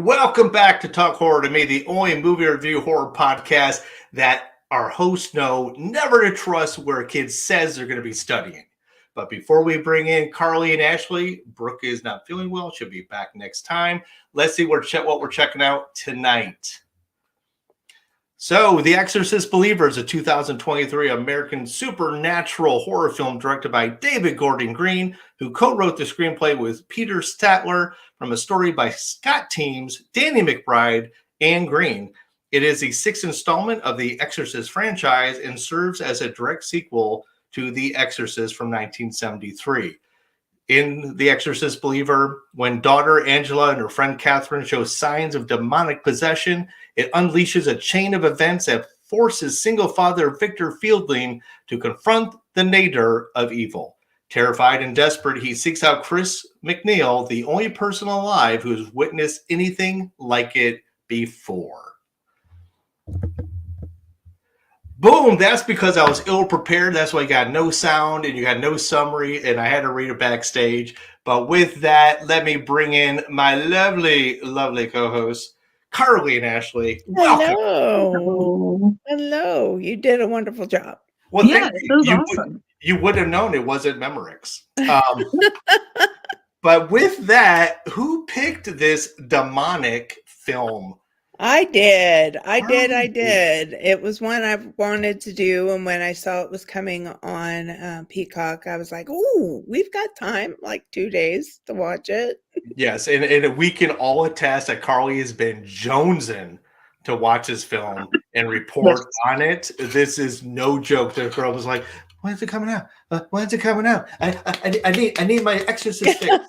Welcome back to Talk Horror to Me, the only movie review horror podcast that our hosts know never to trust where a kid says they're going to be studying. But before we bring in Carly and Ashley, Brooke is not feeling well. She'll be back next time. Let's see what we're checking out tonight. So, The Exorcist Believers, a 2023 American supernatural horror film directed by David Gordon Green, who co-wrote the screenplay with Peter Sattler from a story by Scott Teems, Danny McBride, and Green. It is the sixth installment of the Exorcist franchise and serves as a direct sequel to The Exorcist from 1973. In The Exorcist Believer, when daughter Angela and her friend Katherine show signs of demonic possession, it unleashes a chain of events that forces single father Victor Fielding to confront the nadir of evil. Terrified and desperate, he seeks out Chris MacNeil, the only person alive who has witnessed anything like it before. Boom, that's because I was ill-prepared. That's why you got no sound and you got no summary, and I had to read it backstage. But with that, let me bring in my lovely, lovely co-hosts, Carly and Ashley. Welcome. Hello. You did a wonderful job. Well, yeah, it was awesome. You would have known it wasn't Memorex. But with that, who picked this demonic film? I did. It was one I wanted to do, and when I saw it was coming on Peacock, I was like, "Ooh, we've got time, like 2 days to watch it." Yes, and we can all attest that Carly has been jonesing to watch this film and report on it. This is no joke. The girl was like, "When's it coming out? When's it coming out? I need my Exorcist fix."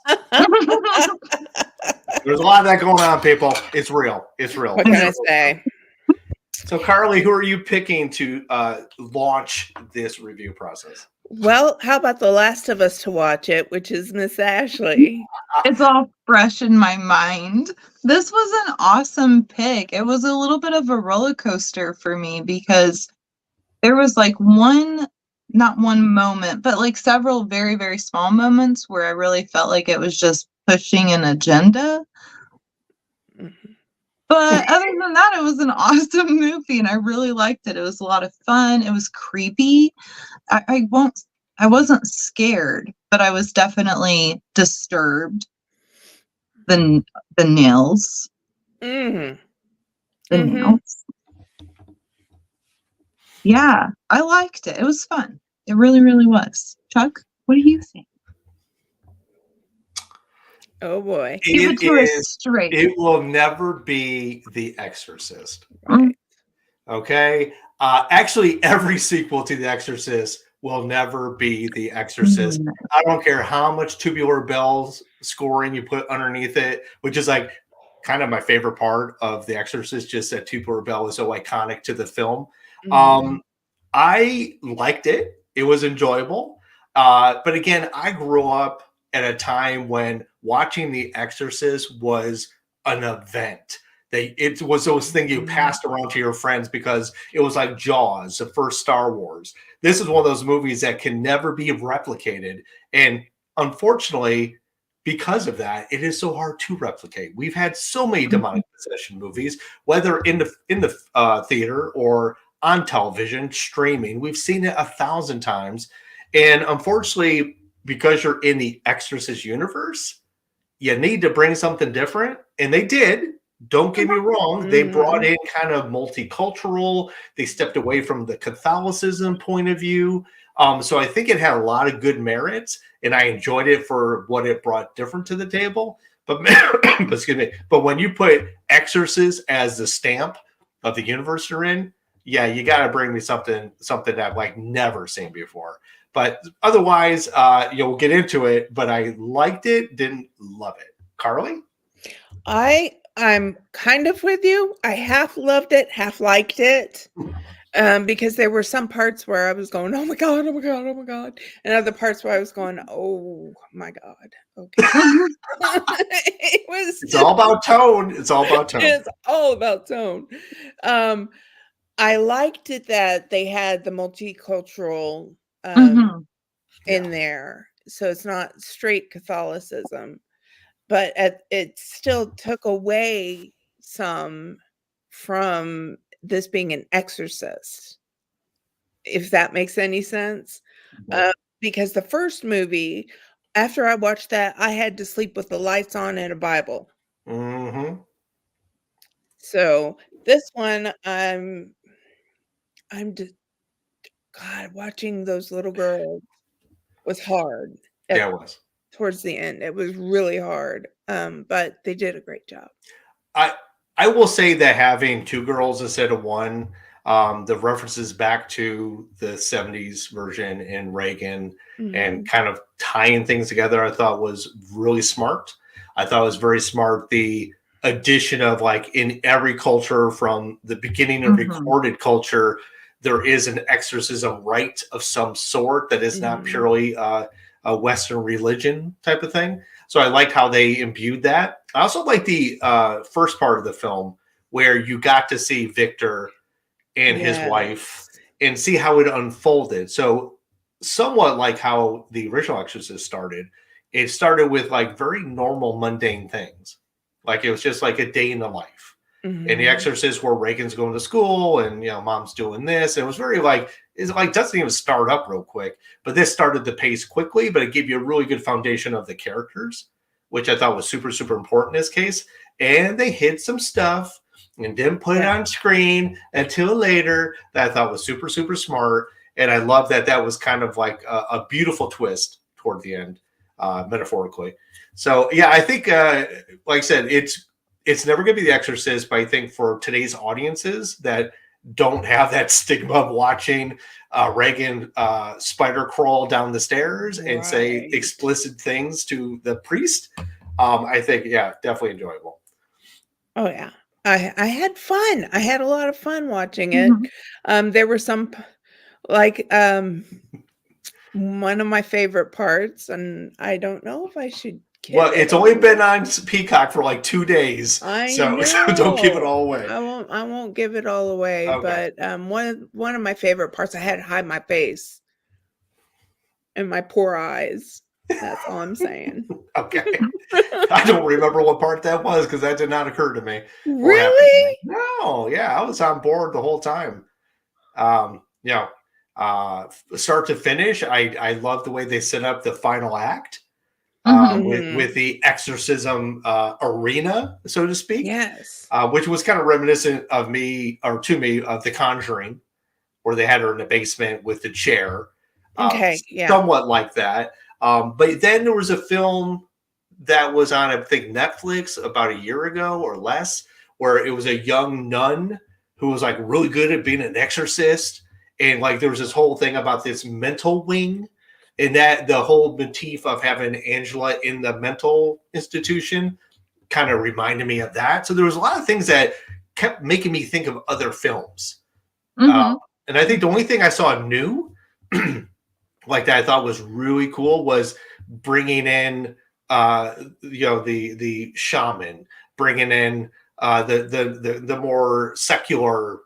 There's a lot of that going on, people. It's real. It's real. What can I say? So, Carly, who are you picking to launch this review process? Well, how about The Last of Us to watch it, which is Miss Ashley? It's all fresh in my mind. This was an awesome pick. It was a little bit of a roller coaster for me because there was like not one moment, but like several very, very small moments where I really felt like it was just pushing an agenda. But other than that, it was an awesome movie and I really liked it. It was a lot of fun. It was creepy. I wasn't scared, but I was definitely disturbed. The nails. Mm-hmm. The nails. Yeah, I liked it. It was fun. It really, really was. Chuck, what do you think? Oh boy. Give it to us straight. It will never be The Exorcist. Right. Okay? Actually, every sequel to The Exorcist will never be The Exorcist. I don't care how much Tubular Bells scoring you put underneath it, which is like kind of my favorite part of The Exorcist, just that Tubular Bell is so iconic to the film. I liked it. It was enjoyable. But again, I grew up at a time when watching The Exorcist was an event. It was those things you passed around to your friends because it was like Jaws, the first Star Wars. This is one of those movies that can never be replicated. And unfortunately, because of that, it is so hard to replicate. We've had so many demonic possession movies, whether in the theater or on television, streaming. We've seen it 1,000 times. And unfortunately, because you're in the Exorcist universe, you need to bring something different. And they did. Don't get me wrong. They brought in kind of multicultural. They stepped away from the Catholicism point of view. So I think it had a lot of good merits, and I enjoyed it for what it brought different to the table. But excuse me. But when you put Exorcist as the stamp of the universe you're in, yeah, you got to bring me something that I've like never seen before. But otherwise, we'll get into it. But I liked it, didn't love it. Carly? I'm kind of with you. I half loved it, half liked it. Because there were some parts where I was going, oh my God, oh my God, oh my God. And other parts where I was going, oh my God. Okay. It's all about tone. It's all about tone. It's all about tone. I liked it that they had the multicultural in there. So it's not straight Catholicism. but it still took away some from this being an exorcist, if that makes any sense. Because the first movie, after I watched that, I had to sleep with the lights on and a Bible. Mm-hmm. So this one, God, watching those little girls was hard. Yeah, it was. Towards the end, it was really hard. But they did a great job. I will say that having two girls instead of one, the references back to the 70s version in Reagan and kind of tying things together, I thought was really smart. I thought it was very smart. The addition of like in every culture from the beginning of recorded culture, there is an exorcism rite of some sort that is not purely a Western religion type of thing. So I liked how they imbued that. I also like the first part of the film where you got to see Victor and his wife and see how it unfolded. So somewhat like how the original Exorcist started. It started with like very normal, mundane things. Like it was just like a day in the life. And the Exorcist where Reagan's going to school and, you know, mom's doing this. And it was very like, it's like doesn't even start up real quick. But this started the pace quickly, but it gave you a really good foundation of the characters, which I thought was super, super important in this case. And they hid some stuff and didn't put it on screen until later that I thought was super, super smart. And I love that that was kind of like a beautiful twist toward the end, metaphorically. So, yeah, I think, like I said, it's never going to be The Exorcist, but I think for today's audiences that don't have that stigma of watching Reagan spider crawl down the stairs and say explicit things to the priest, I think, yeah, definitely enjoyable. Oh, yeah. I had fun. I had a lot of fun watching it. There were some, like, one of my favorite parts, and I don't know if I should. Well, it's only been on Peacock for like 2 days, so don't give it all away. I won't give it all away. Okay. But one of my favorite parts, I had to hide my face and my poor eyes. That's all I'm saying. Okay, I don't remember what part that was because that did not occur to me. Really? No, yeah, I was on board the whole time. Start to finish, I love the way they set up the final act. With the exorcism arena, so to speak. Yes. Which was kind of reminiscent of me, of The Conjuring, where they had her in the basement with the chair. Somewhat like that. But then there was a film that was on, I think, Netflix about a year ago or less, where it was a young nun who was like really good at being an exorcist. And like there was this whole thing about this mental wing. And that the whole motif of having Angela in the mental institution kind of reminded me of that. So there was a lot of things that kept making me think of other films. And I think the only thing I saw new, like that I thought was really cool, was bringing in, the shaman, bringing in the more secular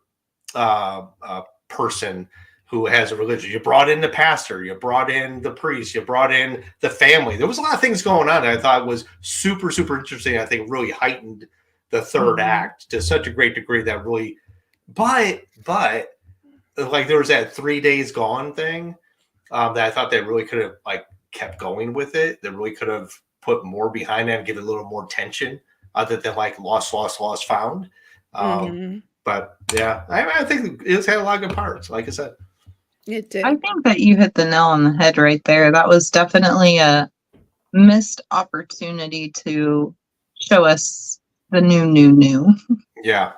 person who has a religion. You brought in the pastor, you brought in the priest, you brought in the family. There was a lot of things going on that I thought was super, super interesting. I think really heightened the third act to such a great degree that really, but like there was that 3 days gone thing that I thought they really could have like kept going with it. They really could have put more behind it and give it a little more tension other than like lost, found. But yeah, I think it's had a lot of good parts, like I said. It did. I think that you hit the nail on the head right there. That was definitely a missed opportunity to show us the new. Yeah.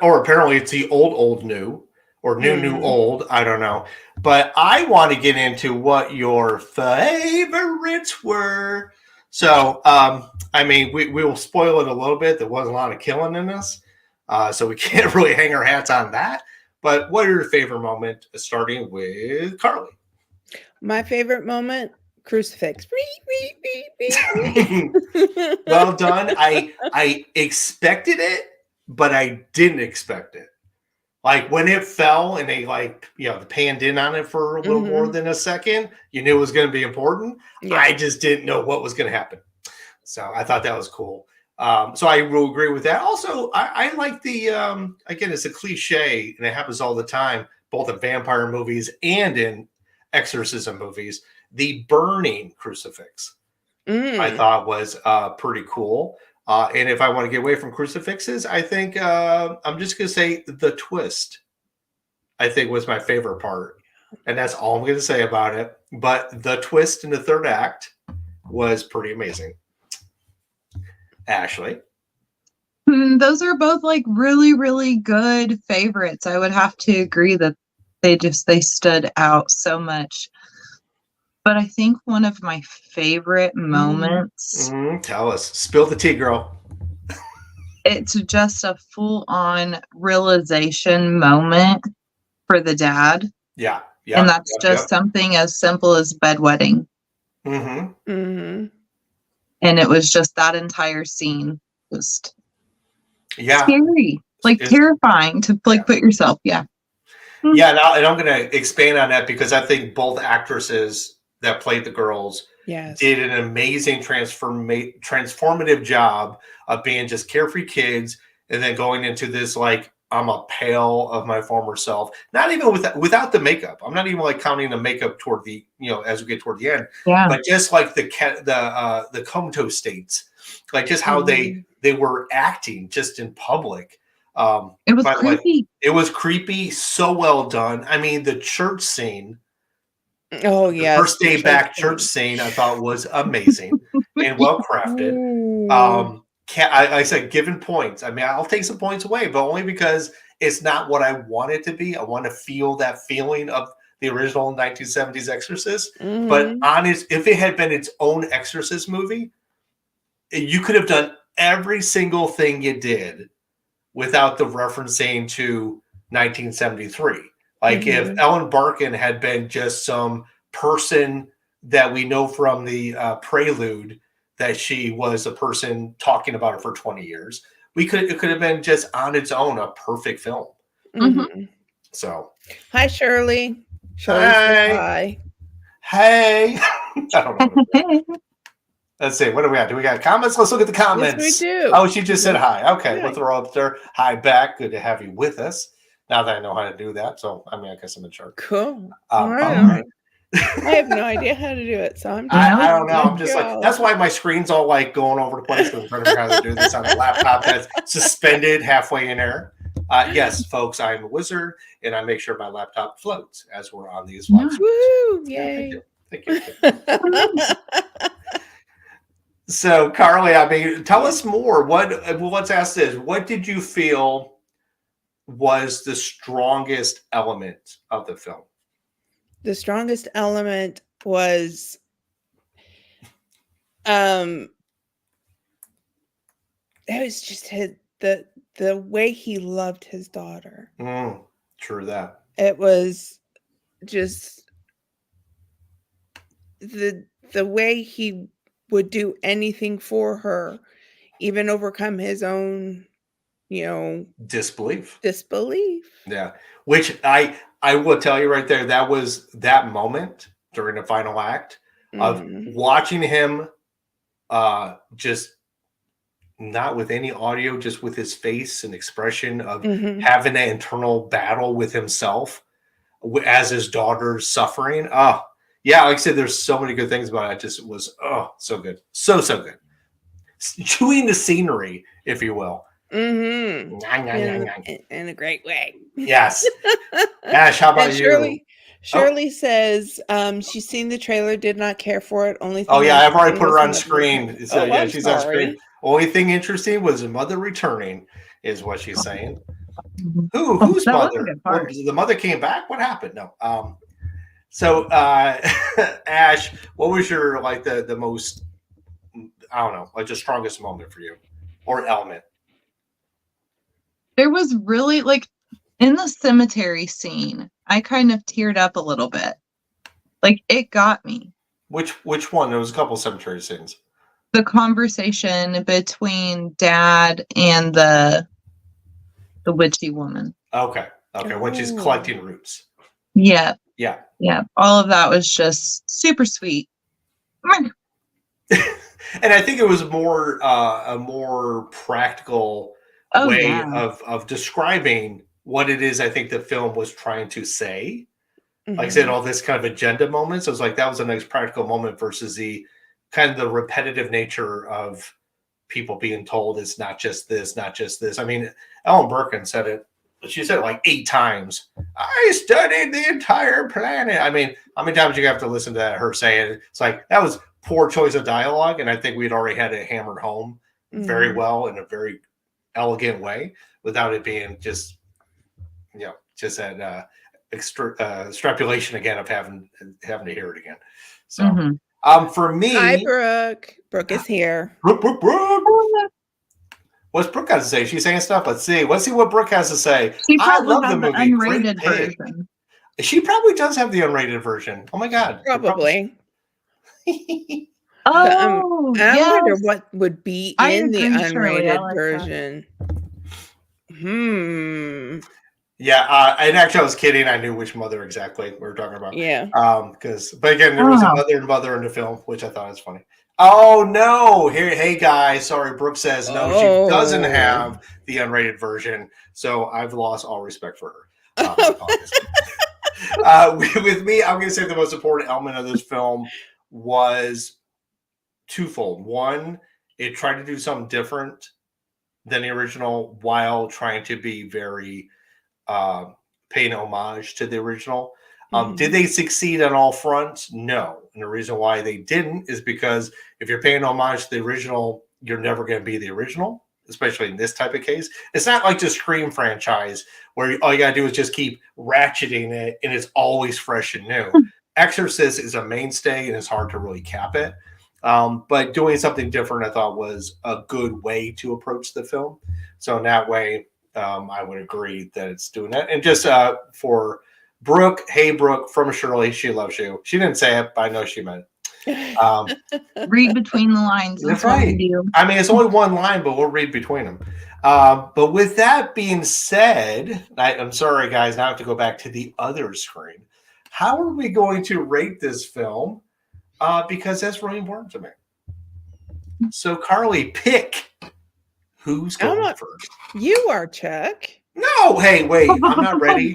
Or apparently it's the old new, or new old. I don't know. But I want to get into what your favorites were. So, I mean, we will spoil it a little bit. There wasn't a lot of killing in this. So we can't really hang our hats on that. But what are your favorite moment, starting with Carly? My favorite moment, crucifix. Well done. I expected it, but I didn't expect it. Like when it fell and they panned in on it for a little more than a second, you knew it was going to be important. Yeah. I just didn't know what was going to happen. So I thought that was cool. So I will agree with that. Also, I like the again, it's a cliche, and it happens all the time, both in vampire movies and in exorcism movies. The burning crucifix, I thought was pretty cool. And if I want to get away from crucifixes, I think I'm just going to say the twist, I think, was my favorite part. And that's all I'm going to say about it. But the twist in the third act was pretty amazing. Ashley? Those are both like really, really good favorites. I would have to agree that they stood out so much. But I think one of my favorite moments. Tell us. Spill the tea, girl. It's just a full-on realization moment for the dad. Yeah. And that's just something as simple as bedwetting. Mm-hmm. And it was just that entire scene. Just scary. Like terrifying to like put yourself. Yeah. Yeah, and I'm going to expand on that because I think both actresses that played the girls did an amazing transformative job of being just carefree kids and then going into this like, I'm a pale of my former self. Not even without the makeup. I'm not even like counting the makeup toward the, as we get toward the end. Yeah. But just like the comatose states, like just how they were acting just in public. It was creepy. It was creepy. So well done. I mean, the church scene. Oh yeah. The first day back church scene I thought was amazing and well crafted. I said, given points. I mean, I'll take some points away, but only because it's not what I want it to be. I want to feel that feeling of the original 1970s Exorcist. But if it had been its own Exorcist movie, you could have done every single thing you did without the referencing to 1973. Like if Ellen Barkin had been just some person that we know from the Prelude, that she was a person talking about it for 20 years. It could have been just on its own a perfect film. So, hi Shirley. Hi. Hey. I don't know. Let's see. What do we got? Do we got comments? Let's look at the comments. Yes, we do. Oh, she just said hi. Okay, we'll throw up there. Hi back. Good to have you with us. Now that I know how to do that, so I mean, I guess I'm in charge. Cool. All right. I have no idea how to do it, so I'm. I don't know. I'm just like, that's why my screen's all like going over the place because I'm trying to figure out how to do this on a laptop that's suspended halfway in air. Yes, folks, I'm a wizard, and I make sure my laptop floats as we're on these live streams. Woo! Yay! Thank you. So, Carly, I mean, tell us more. Let's ask this: what did you feel was the strongest element of the film? The strongest element was it was just the way he loved his daughter. True that. It was just the way he would do anything for her, even overcome his own, disbelief. Yeah. Which I will tell you right there, that was that moment during the final act of watching him just not with any audio, just with his face and expression of having that internal battle with himself as his daughter's suffering. Oh, yeah, like I said, there's so many good things about it. It just was, so good. So good. Chewing the scenery, if you will. In a great way. Yes. Ash, how about you? Shirley says she's seen the trailer, did not care for it. Only thing I've already put her on screen. So I'm she's sorry. on screen. Only thing interesting was the mother returning, is what she's saying. Whose mother? The mother came back? What happened? No. So Ash, what was your the most, I don't know, the strongest moment for you or element? There was really in the cemetery scene, I kind of teared up a little bit. It got me. Which one? There was a couple cemetery scenes. The conversation between Dad and the witchy woman. Okay. When she's collecting roots. Yeah. Yeah. Yeah. All of that was just super sweet. And I think it was more a more practical way of describing what it is I think the film was trying to say. Like I said, all this kind of agenda moments. So it was like that was a nice practical moment versus the kind of the repetitive nature of people being told it's not just this, not just this. I mean, Ellen Burstyn said it. She said it like 8 times. I studied the entire planet. I mean, how many times you have to listen to her say it? It's like that was poor choice of dialogue, and I think we'd already had it hammered home very well in a very elegant way without it being just, just that extrapolation again of having to hear it again. So, for me, hi Brooke. Brooke is here. Brooke. What's Brooke got to say? She's saying stuff. Let's see what Brooke has to say. She probably I love got the movie. Unrated version. She probably does have the unrated version. Oh my god, probably. I wonder what would be in the unrated like version. Yeah, and actually, I was kidding. I knew which mother exactly we were talking about. Yeah. But again, there was a mother in the film, which I thought was funny. Oh no! Hey guys, sorry. Brooke says no. She doesn't have the unrated version, so I've lost all respect for her. With me, I'm going to say the most important element of this film was twofold. One, it tried to do something different than the original while trying to be very paying homage to the original. Did they succeed on all fronts? No. And the reason why they didn't is because if you're paying homage to the original, you're never going to be the original, especially in this type of case. It's not like the Scream franchise where all you got to do is just keep ratcheting it and it's always fresh and new. Exorcist is a mainstay and it's hard to really cap it. But doing something different, I thought, was a good way to approach the film. So in that way, I would agree that it's doing that. And just for Brooke, hey Brooke, from Shirley, she loves you. She didn't say it, but I know she meant it. Read between the lines. That's right. I mean, it's only one line, but we'll read between them. But with that being said, I'm sorry, guys. Now I have to go back to the other screen. How are we going to rate this film? Because that's really important to me. So, Carly, pick who's going first. You are, Chuck. No, hey, wait, I'm not ready.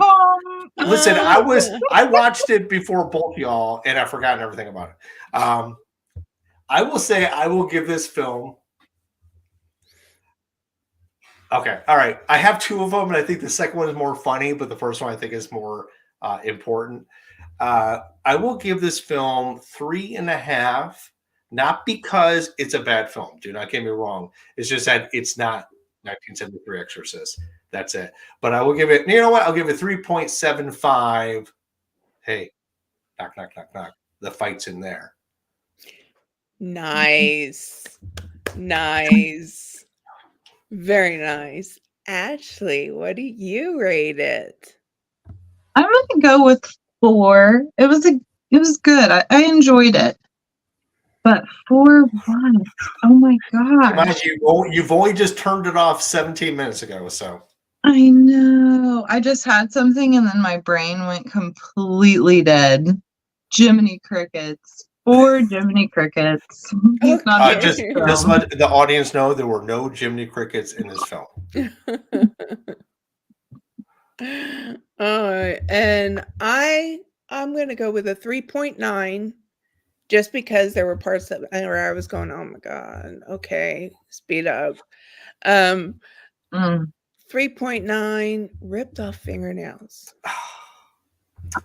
Listen, I watched it before both y'all, and I've forgotten everything about it. I will say I will give this film. Okay, all right. I have 2 of them, and I think the second one is more funny, but the first one I think is more important. I will give this film 3.5, not because it's a bad film. Do not get me wrong. It's just that it's not 1973 Exorcist. That's it. But I will give it, you know what? I'll give it 3.75. Hey, knock, knock, knock, knock. The fight's in there. Nice. Nice. Very nice. Ashley, what do you rate it? I'm going to go with 4. It was good. I enjoyed it. But 4 what? Oh my god! You've only just turned it off 17 minutes ago, so. I know. I just had something, and then my brain went completely dead. Jiminy crickets. 4 Jiminy crickets. Just let the audience know there were no Jiminy crickets in this film. And I'm going to go with a 3.9. Just because there were parts where I was going, oh my god, okay, speed up. 3.9 ripped off fingernails.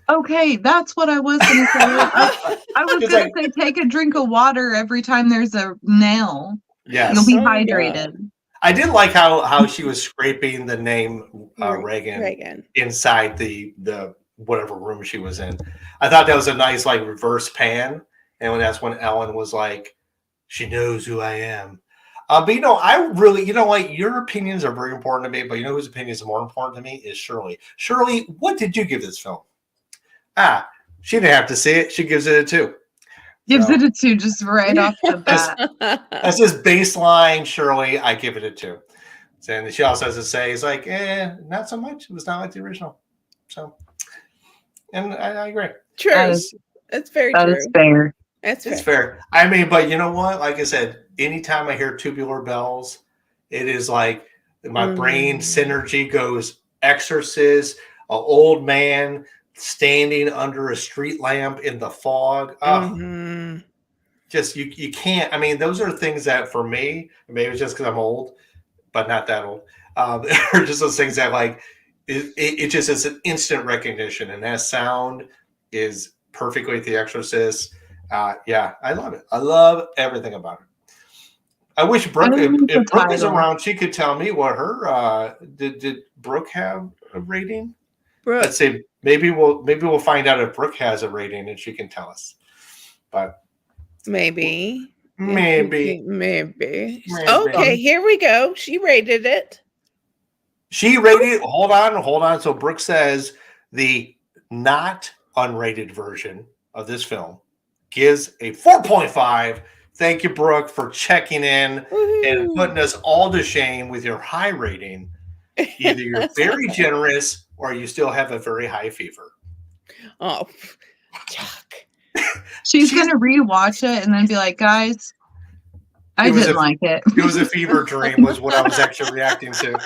Okay, that's what I was going to say. I was going to say take a drink of water every time there's a nail. Yes, you'll be hydrated. God. I did like how she was scraping the name Reagan inside the whatever room she was in. I thought that was a nice reverse pan. And that's when Ellen was like, she knows who I am. But, I really, your opinions are very important to me, but whose opinions are more important to me is Shirley. Shirley, what did you give this film? She didn't have to see it. She gives it a 2. Gives it a 2 just right off the bat. That's just baseline Shirley. I give it a 2. And she also has to say, it's like, not so much. It was not like the original. So, and I agree. True. That's very true. That is fair. That's It's fair. fair. I mean, but you know what? Like I said, anytime I hear tubular bells, it is like my brain synergy goes Exorcist, an old man standing under a street lamp in the fog. Oh, just you can't. I mean, those are things that for me, maybe it's just because I'm old, but not that old. Are just those things that like it just is an instant recognition, and that sound is perfectly The Exorcist. Yeah, I love it. I love everything about it. I wish Brooke, if Brooke is around, she could tell me what her did Brooke have a rating? Brooke. Let's see. Maybe we'll find out if Brooke has a rating and she can tell us. But maybe. Okay, here we go. She rated it. She rated. Hold on. So Brooke says the not unrated version of this film gives a 4.5. Thank you, Brooke, for checking in and putting us all to shame with your high rating. Either you're very generous or you still have a very high fever. Oh, Chuck. She's going to rewatch it and then be like, guys, I didn't like it. It was a fever dream was what I was actually reacting to.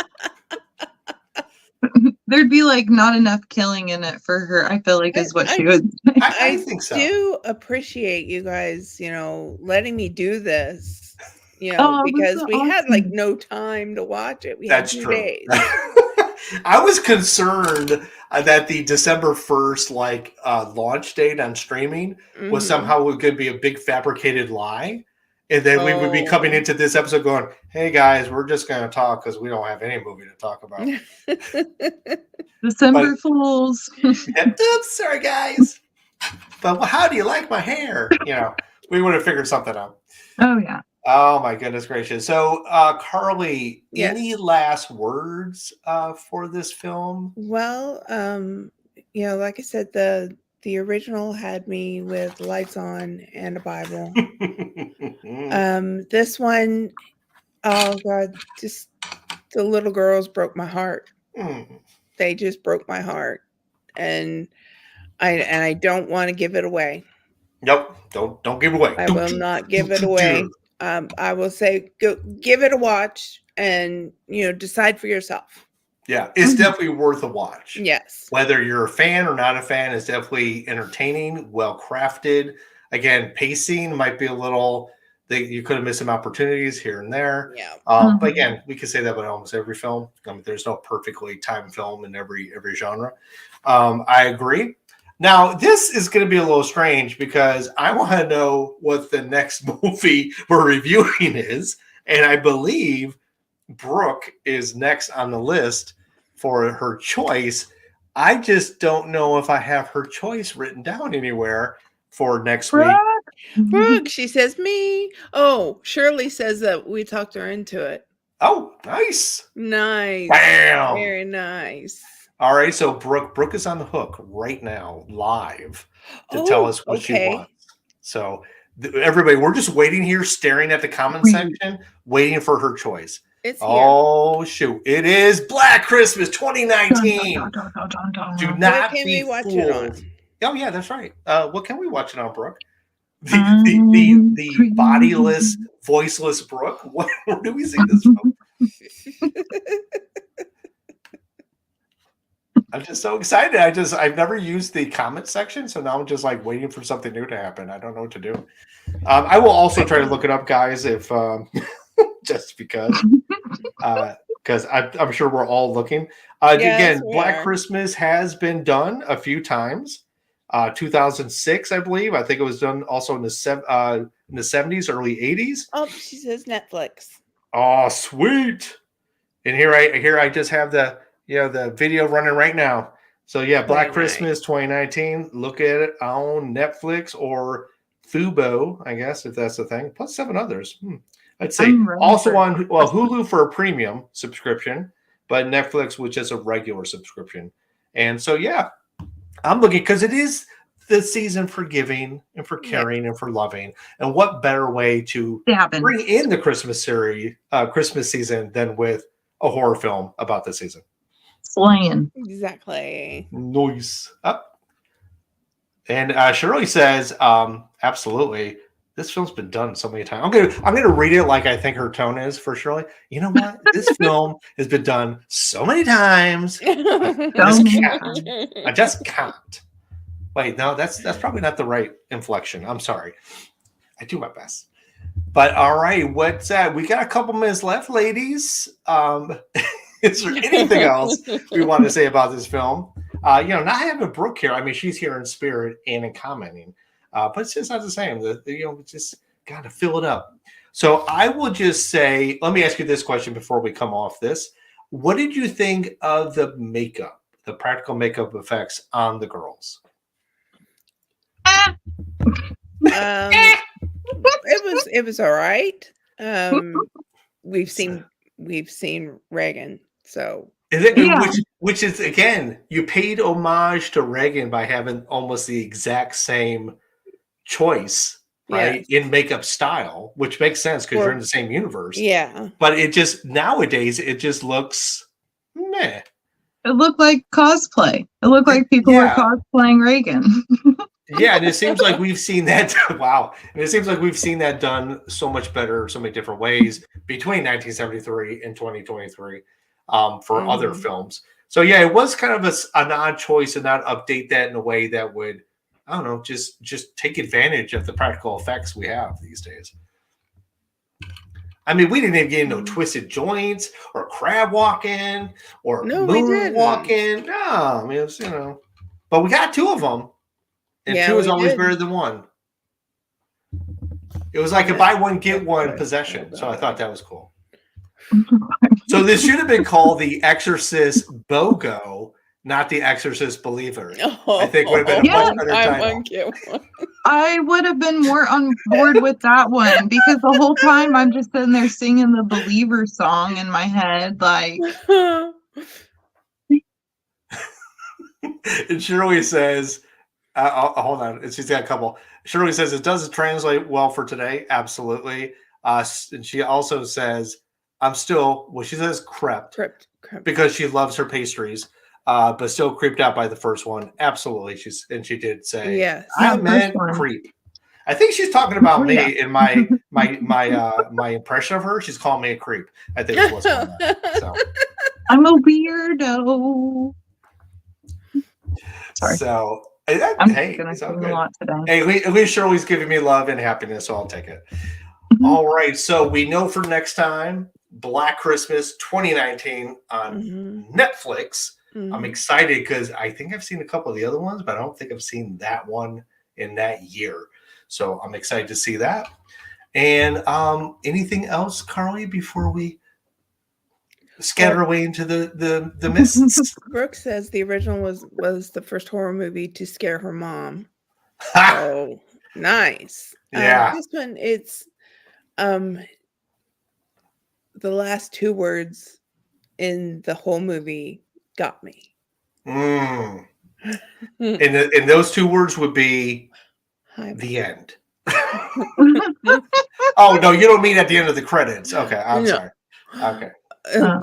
There'd be like not enough killing in it for her, I feel like is what she would say. I think so. I do appreciate you guys, letting me do this, because we had like no time to watch it. We had 2 days. I was concerned that the December 1st launch date on streaming was somehow going to be a big fabricated lie. And then we would be coming into this episode going, hey, guys, we're just going to talk because we don't have any movie to talk about. December Fools. Oops, sorry, guys. But how do you like my hair? We would have figured something out. Oh, yeah. Oh, my goodness gracious. So, Carly, any last words for this film? Well, like I said, the original had me with lights on and a Bible. This one, oh God, just the little girls broke my heart. They just broke my heart, and I don't want to give it away. Nope, don't give it away. I will not give it away. I will say, go give it a watch, and decide for yourself. Yeah, it's definitely worth a watch. Yes. Whether you're a fan or not a fan, it's definitely entertaining, well crafted. Again, pacing might be a little, you could have missed some opportunities here and there. Yeah. But again, we can say that about almost every film. I mean, there's no perfectly timed film in every genre. I agree. Now, this is going to be a little strange because I want to know what the next movie we're reviewing is. And I believe Brooke is next on the list for her choice. I just don't know if I have her choice written down anywhere for next week. Brooke, she says me. Oh, Shirley says that we talked her into it. Oh, nice. Nice. Bam. Very nice. All right, so Brooke is on the hook right now, live, to tell us what she wants. So everybody, we're just waiting here, staring at the comment section, waiting for her choice. It's here. Oh, shoot. It is Black Christmas 2019. Do not be fooled. Oh, yeah, that's right. What can we watch it on, Brooke? The bodiless, voiceless Brooke? Where do we see this from? I'm just so excited. I've never used the comment section, so now I'm just like waiting for something new to happen. I don't know what to do. I will also try to look it up, guys, if just because I'm sure we're all looking. Again, Black Christmas has been done a few times. 2006, I believe. I think it was done also in the 70s, early 80s. Oh, she says Netflix. Oh, sweet! And here I just have the video running right now. So yeah, Black Christmas 2019. Look at it on Netflix or Fubo, I guess, if that's the thing. Plus 7 others. I'd say also on Hulu for a premium subscription, but Netflix with just a regular subscription. And so yeah, I'm looking because it is the season for giving and for caring and for loving. And what better way to bring in the Christmas season than with a horror film about the season? Slaying. Exactly. Nice. And Shirley says, absolutely. This film's been done so many times. I'm gonna read it like I think her tone is for Shirley. You know what? This film has been done so many times. I just can't. Wait, no, that's probably not the right inflection. I'm sorry. I do my best. But all right, what's that? We got a couple minutes left, ladies. Is there anything else we want to say about this film? Not having Brooke here. I mean, she's here in spirit and in commenting, but it's just not the same. Just got to fill it up. So I will just say, let me ask you this question before we come off this. What did you think of the makeup, the practical makeup effects on the girls? It was all right. We've seen Reagan, so which is again, you paid homage to Reagan by having almost the exact same choice, right? In makeup style, which makes sense because you're in the same universe. Yeah. But it just nowadays it just looks meh. It looked like cosplay. It looked like people were cosplaying Reagan. Yeah, and it seems like we've seen that. Wow. And it seems like we've seen that done so much better, so many different ways between 1973 and 2023 for other films. So, yeah, it was kind of an odd choice to not update that in a way that would, I don't know, just take advantage of the practical effects we have these days. I mean, we didn't even get no twisted joints or crab walking or moon walking. No, I mean, it's, but we got two of them. And two is always better than one. It was like a buy one, get one possession. So I thought that was cool. So this should have been called The Exorcist BOGO, not The Exorcist Believer. I think would have been a much better title. I would have been more on board with that one because the whole time I'm just sitting there singing the Believer song in my head. Like, and Shirley says, hold on. She's got a couple. Shirley says it doesn't translate well for today. Absolutely. And she also says, she says crept because she loves her pastries, but still creeped out by the first one. Absolutely. She did say, yes, I meant creep. I think she's talking about me in my impression of her. She's calling me a creep. I think is what's going on. So. I'm a weirdo. Sorry. So, it's all good. A lot today. Hey, at least Shirley's giving me love and happiness, so I'll take it. All right, so we know for next time, Black Christmas 2019 on Netflix. I'm excited because I think I've seen a couple of the other ones, but I don't think I've seen that one in that year. So I'm excited to see that. And anything else, Carly, before we scatter away into the mists? Brooke says the original was the first horror movie to scare her mom. Oh, nice. Yeah. This one, it's the last two words in the whole movie got me. And those two words would be the end. Oh, no, you don't mean at the end of the credits. Okay, I'm sorry. Okay. No,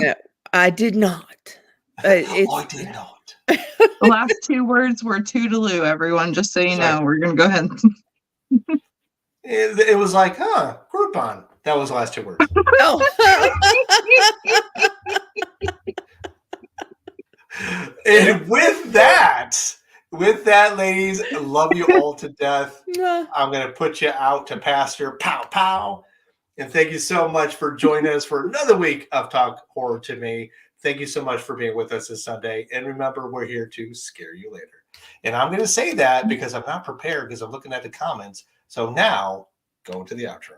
I did not. I did not. The last two words were toodaloo, everyone, just so you know. We're going to go ahead. It was like, Groupon. That was the last two words. And with that, ladies, I love you all to death. I'm going to put you out to pasture. Pow, pow. And thank you so much for joining us for another week of Talk Horror to Me. Thank you so much for being with us this Sunday. And remember, we're here to scare you later. And I'm going to say that because I'm not prepared because I'm looking at the comments. So now, go into the outro.